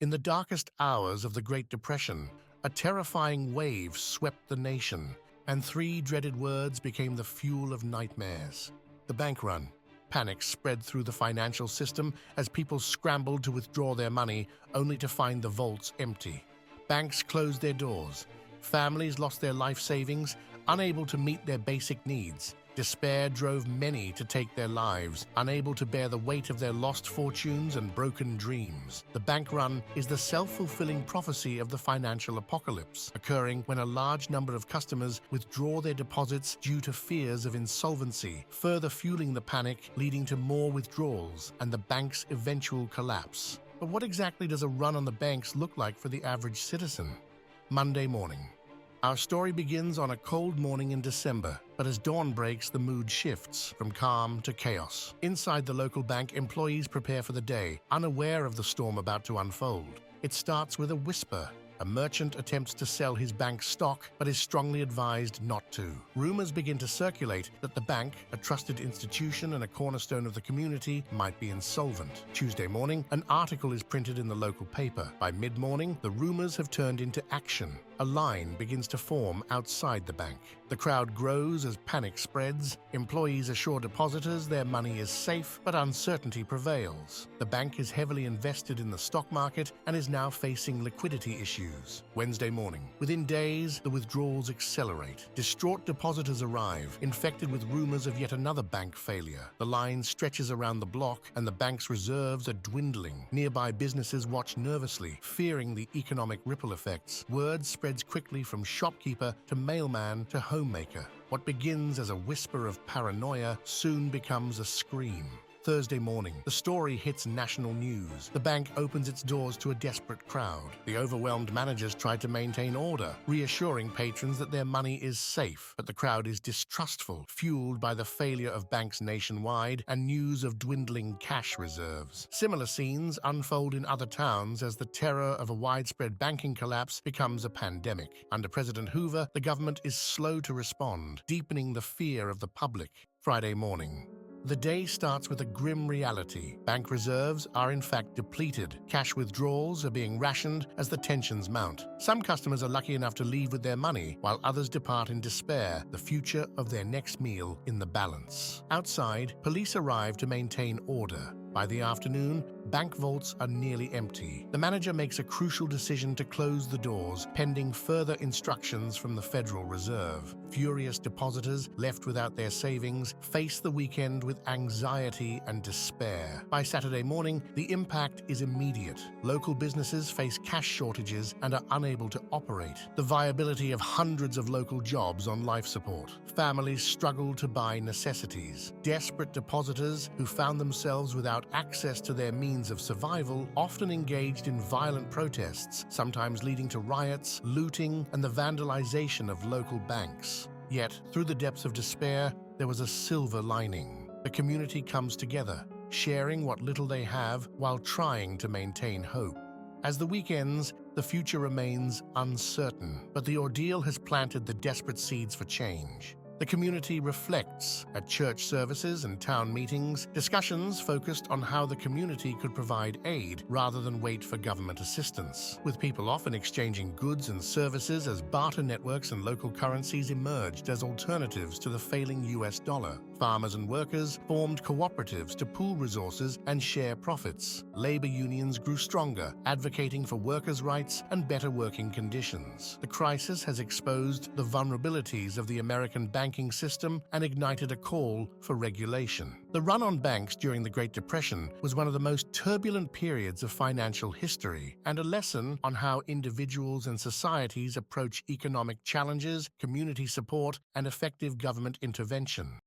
In the darkest hours of the Great Depression, a terrifying wave swept the nation, and three dreaded words became the fuel of nightmares. The bank run. Panic spread through the financial system as people scrambled to withdraw their money, only to find the vaults empty. Banks closed their doors. Families lost their life savings, unable to meet their basic needs. Despair drove many to take their lives, unable to bear the weight of their lost fortunes and broken dreams. The bank run is the self-fulfilling prophecy of the financial apocalypse, occurring when a large number of customers withdraw their deposits due to fears of insolvency, further fueling the panic, leading to more withdrawals and the bank's eventual collapse. But what exactly does a run on the banks look like for the average citizen? Monday morning. Our story begins on a cold morning in December, but as dawn breaks, the mood shifts from calm to chaos. Inside the local bank, employees prepare for the day, unaware of the storm about to unfold. It starts with a whisper. A merchant attempts to sell his bank's stock, but is strongly advised not to. Rumors begin to circulate that the bank, a trusted institution and a cornerstone of the community, might be insolvent. Tuesday morning, an article is printed in the local paper. By mid-morning, the rumors have turned into action. A line begins to form outside the bank. The crowd grows as panic spreads. Employees assure depositors their money is safe, but uncertainty prevails. The bank is heavily invested in the stock market and is now facing liquidity issues. Wednesday morning. Within days, the withdrawals accelerate. Distraught depositors arrive, infected with rumors of yet another bank failure. The line stretches around the block, and the bank's reserves are dwindling. Nearby businesses watch nervously, fearing the economic ripple effects. Word spreads quickly from shopkeeper to mailman to homemaker. What begins as a whisper of paranoia soon becomes a scream. Thursday morning, the story hits national news. The bank opens its doors to a desperate crowd. The overwhelmed managers try to maintain order, reassuring patrons that their money is safe. But the crowd is distrustful, fueled by the failure of banks nationwide and news of dwindling cash reserves. Similar scenes unfold in other towns as the terror of a widespread banking collapse becomes a pandemic. Under President Hoover, the government is slow to respond, deepening the fear of the public. Friday morning. The day starts with a grim reality. Bank reserves are in fact depleted. Cash withdrawals are being rationed as the tensions mount. Some customers are lucky enough to leave with their money, while others depart in despair, the future of their next meal in the balance. Outside, police arrive to maintain order. By the afternoon, bank vaults are nearly empty. The manager makes a crucial decision to close the doors, pending further instructions from the Federal Reserve. Furious depositors, left without their savings, face the weekend with anxiety and despair. By Saturday morning, the impact is immediate. Local businesses face cash shortages and are unable to operate. The viability of hundreds of local jobs on life support. Families struggle to buy necessities. Desperate depositors who found themselves without access to their means of survival often engaged in violent protests, sometimes leading to riots, looting, and the vandalization of local banks. Yet, through the depths of despair, there was a silver lining. The community comes together, sharing what little they have while trying to maintain hope. As the week ends, the future remains uncertain, but the ordeal has planted the desperate seeds for change. The community reflects at church services and town meetings, discussions focused on how the community could provide aid rather than wait for government assistance, with people often exchanging goods and services as barter networks and local currencies emerged as alternatives to the failing US dollar. Farmers and workers formed cooperatives to pool resources and share profits. Labor unions grew stronger, advocating for workers' rights and better working conditions. The crisis has exposed the vulnerabilities of the American banking system and ignited a call for regulation. The run on banks during the Great Depression was one of the most turbulent periods of financial history, and a lesson on how individuals and societies approach economic challenges, community support, and effective government intervention.